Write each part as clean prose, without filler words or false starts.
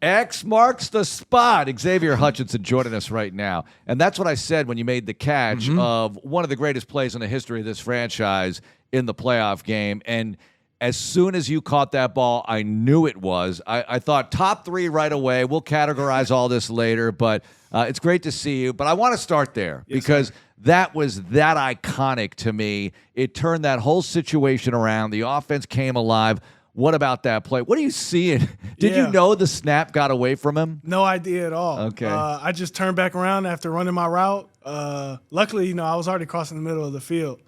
X marks the spot. Xavier Hutchinson joining us right now. And that's what I said when you made the catch of one of the greatest plays in the history of this franchise in the playoff game. And as soon as you caught that ball, I knew it was. I thought top three right away. We'll categorize all this later, but it's great to see you. But I want to start there because that was that iconic to me. It turned that whole situation around. The offense came alive. What about that play? What are you seeing? Did you know the snap got away from him? No idea at all. Okay. I just turned back around after running my route. Luckily, I was already crossing the middle of the field.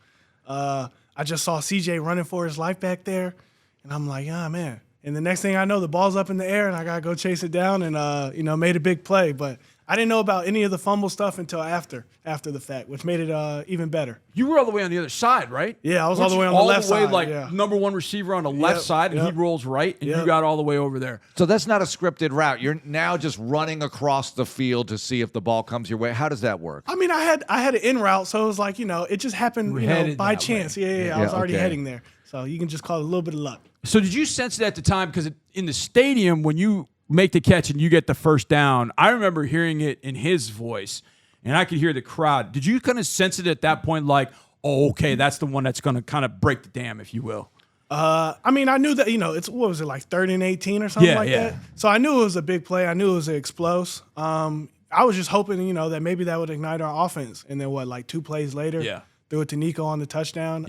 I just saw CJ running for his life back there, and I'm like, man. And the next thing I know, the ball's up in the air, and I got to go chase it down and, made a big play. But I didn't know about any of the fumble stuff until after the fact, which made it even better. You were all the way on the other side, right? Yeah, I was all the way on the left side. Like number one receiver on the left side, and he rolls right, and you got all the way over there. So that's not a scripted route. You're now just running across the field to see if the ball comes your way. How does that work? I mean, I had an in route, so it was like, it just happened, by chance. Yeah, I was already heading there. So you can just call it a little bit of luck. So did you sense it at the time? Because in the stadium, when you make the catch and you get the first down, I remember hearing it in his voice, and I could hear the crowd. Did you kind of sense it at that point, like, oh, okay, that's the one that's going to kind of break the dam, if you will? I mean, I knew that, it's, what was it, like 3rd and 18 or something that? So I knew it was a big play. I knew it was an explosive. I was just hoping, that maybe that would ignite our offense. And then like 2 plays later, threw it to Nico on the touchdown.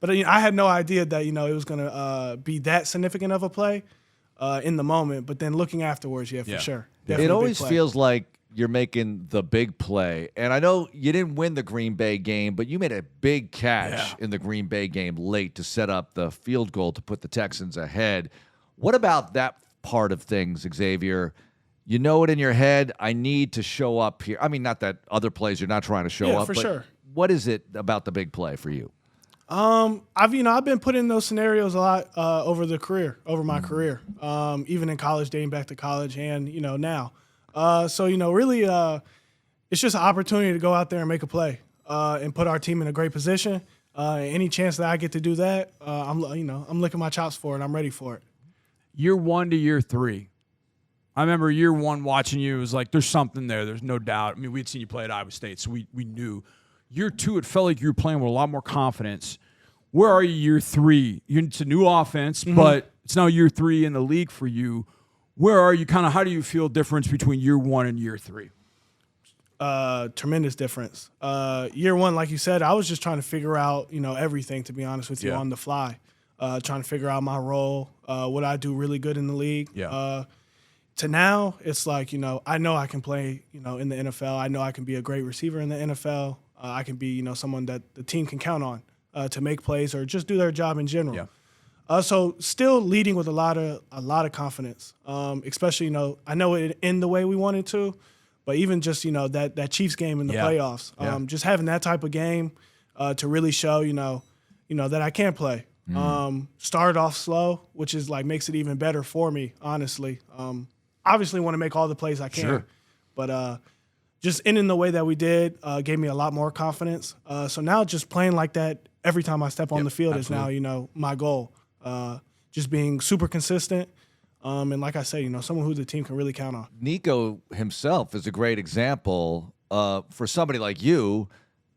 But I had no idea that, it was going to be that significant of a play in the moment. But then looking afterwards, for sure. Definitely it always feels like you're making the big play. And I know you didn't win the Green Bay game, but you made a big catch in the Green Bay game late to set up the field goal to put the Texans ahead. What about that part of things, Xavier? You know it in your head, I need to show up here. I mean, not that other plays you're not trying to show up, for but sure. What is it about the big play for you? I've been put in those scenarios a lot over my career, even in college, dating back to college, and now. So really, it's just an opportunity to go out there and make a play and put our team in a great position. Any chance that I get to do that, I'm licking my chops for it. I'm ready for it. Year 1 to year 3. I remember year 1 watching you. It was like there's something there. There's no doubt. I mean, we had seen you play at Iowa State, so we knew. Year 2, it felt like you were playing with a lot more confidence. Where are you year 3? It's a new offense, but it's now year 3 in the league for you. Where are you? Kind of how do you feel difference between year 1 and year 3? Tremendous difference. Year 1, like you said, I was just trying to figure out, everything, to be honest with you, on the fly. Trying to figure out my role, what I do really good in the league. To now, it's like, I know I can play, in the NFL. I know I can be a great receiver in the NFL. I can be, someone that the team can count on to make plays or just do their job in general. So still leading with a lot of confidence, especially, I know it in the way we wanted to, but even just, that Chiefs game in the playoffs, just having that type of game to really show, that I can play. Started off slow, which is like makes it even better for me, honestly. Obviously want to make all the plays I can, but just ending the way that we did gave me a lot more confidence. So now just playing like that every time I step on the field is now, my goal. Just being super consistent. And like I say, someone who the team can really count on. Nico himself is a great example for somebody like you,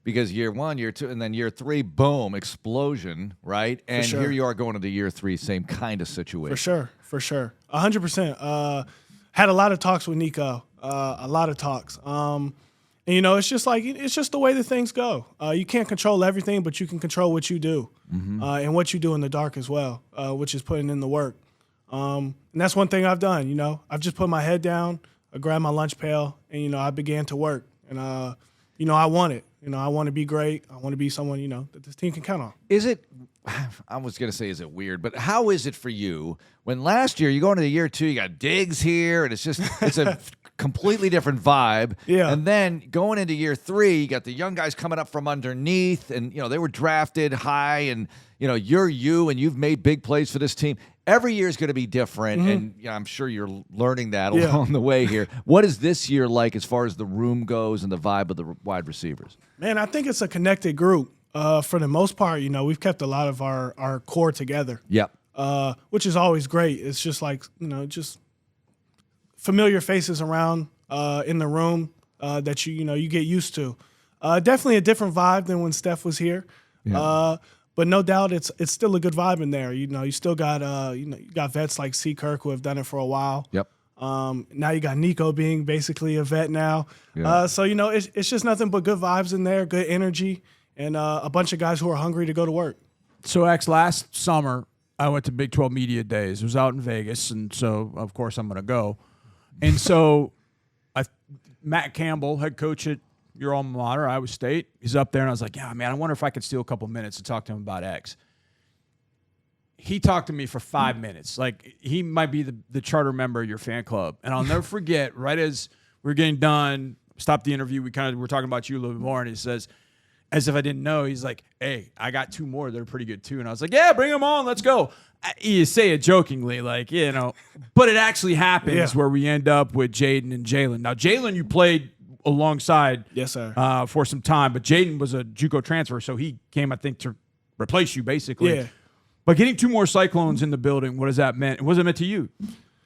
because year 1, year 2, and then year 3, boom, explosion, right? And here you are going into year 3, same kind of situation. For sure. 100%. Had a lot of talks with Nico, a lot of talks. And, it's just like, it's just the way that things go. You can't control everything, but you can control what you do and what you do in the dark as well, which is putting in the work. And that's one thing I've done, I've just put my head down, I grabbed my lunch pail, and, I began to work. And, I want it. I want to be great. I want to be someone, that this team can count on. Is it, I was going to say, is it weird, but how is it for you when last year you go into the year 2, you got Diggs here, and it's a completely different vibe. And then going into year 3, you got the young guys coming up from underneath, and, they were drafted high, and, you're you, and you've made big plays for this team. Every year is going to be different, and I'm sure you're learning that along the way here. What is this year like as far as the room goes and the vibe of the wide receivers? Man, I think it's a connected group. For the most part, we've kept a lot of our core together. Yep. Which is always great. It's just like, just familiar faces around in the room that you get used to. Definitely a different vibe than when Steph was here. Yeah. But no doubt it's still a good vibe in there. You still got you got vets like C. Kirk who have done it for a while. Yep. Now you got Nico being basically a vet now. Yeah. So it's just nothing but good vibes in there, good energy, and a bunch of guys who are hungry to go to work. So, X, last summer I went to Big 12 Media Days. It was out in Vegas, and so of course I'm going to go. And so Matt Campbell, head coach at your alma mater, Iowa State, he's up there, and I was like, yeah, man, I wonder if I could steal a couple minutes to talk to him about X. He talked to me for 5 minutes. Like, he might be the charter member of your fan club. And I'll never forget, right as we were getting done, stopped the interview, we were talking about you a little bit more, and he says, as if I didn't know, he's like, hey, I got 2 more that are pretty good too. And I was like, yeah, bring them on, let's go. You say it jokingly, like, but it actually happens where we end up with Jaden and Jalen. Now, Jalen, you played alongside yes, sir. For some time, but Jaden was a JUCO transfer, so he came, I think, to replace you basically. Yeah. But getting 2 more Cyclones in the building, what does that mean? What does it mean to you?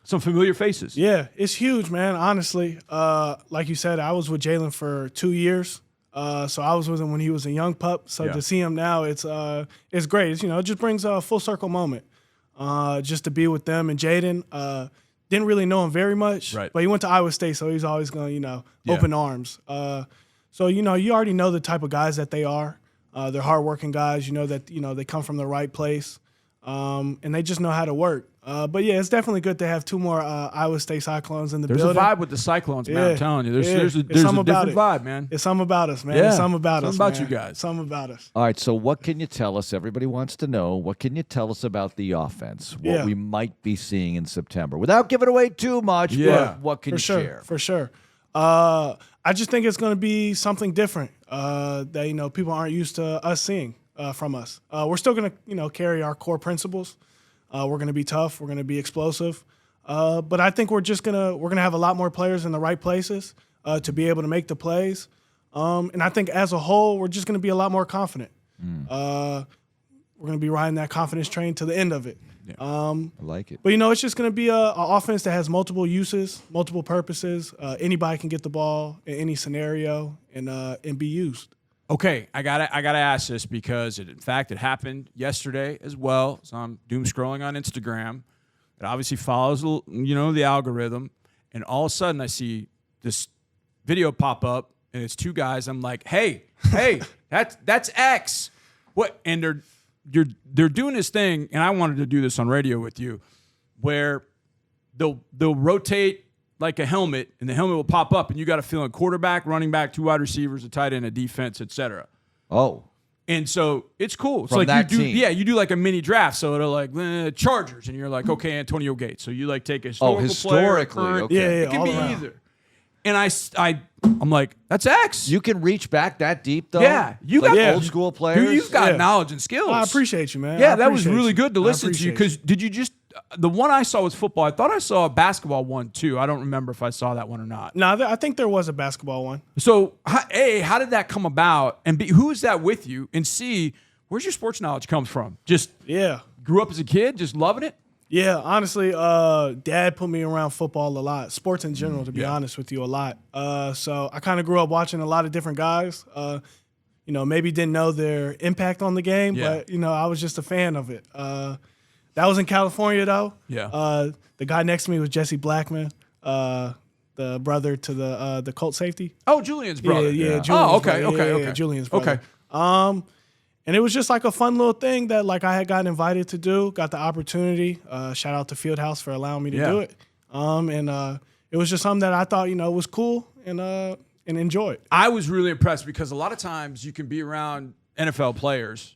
Some familiar faces. Yeah, it's huge, man. Honestly, like you said, I was with Jalen for 2 years. So I was with him when he was a young pup. So to see him now, it's great. It's, it just brings a full circle moment. Just to be with them and Jaden. Didn't really know him very much, right, but he went to Iowa State, so he's always going, open arms. So you already know the type of guys that they are. They're hardworking guys. You know that they come from the right place, and they just know how to work. But yeah, it's definitely good to have 2 more Iowa State Cyclones in the building. There's a vibe with the Cyclones, man. I'm telling you, there's a different vibe, man. It's something about us, man. Yeah. It's something about us. Something about you guys. Something about us. All right, so what can you tell us? Everybody wants to know. What can you tell us about the offense? What we might be seeing in September? Without giving away too much, but what can you share? For sure. I just think it's going to be something different that people aren't used to us seeing from us. We're still going to carry our core principles. We're going to be tough. We're going to be explosive. But I think we're going to have a lot more players in the right places to be able to make the plays. And I think as a whole, we're just going to be a lot more confident. We're going to be riding that confidence train to the end of it. Yeah. I like it. But, it's just going to be an offense that has multiple uses, multiple purposes. Anybody can get the ball in any scenario and be used. Okay, I gotta ask this because in fact it happened yesterday as well. So I'm doom scrolling on Instagram. It obviously follows the algorithm, and all of a sudden I see this video pop up, and it's 2 guys. I'm like, hey, that's X. What? And they're doing this thing, and I wanted to do this on radio with you, where they'll rotate like a helmet, and the helmet will pop up, and you got to fill in quarterback, running back, 2 wide receivers, a tight end, a defense, etc. Oh. And so it's cool. It's From like that you do, team. you do like a mini draft. So it'll like Chargers, and you're like, okay, Antonio Gates. So you like take a historical historically, player, okay. Yeah, it can all be around. either. And I'm like, that's X. You can reach back that deep, though? Yeah. You got old school players? Dude, you've got knowledge and skills. I appreciate you, man. Yeah, I that was appreciate really you. good to I listen to you. appreciate Because did you just the one I saw was football. I thought I saw a basketball one too. I don't remember if I saw that one or not. No, I think there was a basketball one. So, A, how did that come about? And B, who is that with you? And C, where's your sports knowledge comes from? Just grew up as a kid, just loving it? Yeah, honestly, Dad put me around football a lot, sports in general, to be honest with you, a lot. So I kind of grew up watching a lot of different guys. Maybe didn't know their impact on the game, but I was just a fan of it. That was in California, though. Yeah. The guy next to me was Jesse Blackman, the brother to the Colt safety. Oh, Julian's brother. Yeah. Julian's Oh, okay, brother. okay, Yeah, okay. Julian's brother. Okay. And it was just like a fun little thing that like I had gotten invited to do, got the opportunity. Shout out to Fieldhouse for allowing me to do it. And it was just something that I thought, was cool and enjoyed. I was really impressed because a lot of times you can be around NFL players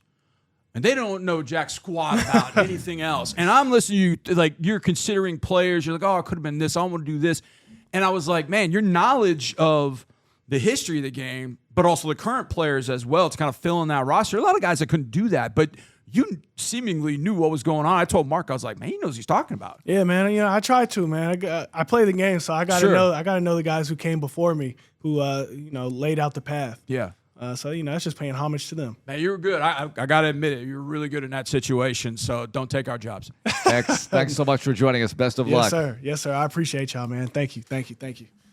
and they don't know jack squat about anything else. And I'm listening to you, like you're considering players. You're like, oh, I could have been this. I want to do this. And I was like, man, your knowledge of the history of the game, but also the current players as well to kind of fill in that roster. A lot of guys that couldn't do that, but you seemingly knew what was going on. I told Mark, I was like, man, he knows what he's talking about. Yeah, man. I try to, man. I play the game, so I got to know. I got to know the guys who came before me, who laid out the path. Yeah. So, it's just paying homage to them. Man, you were good. I got to admit it. You were really good in that situation, so don't take our jobs. Thanks so much for joining us. Best of luck. Yes, sir. Yes, sir. I appreciate y'all, man. Thank you.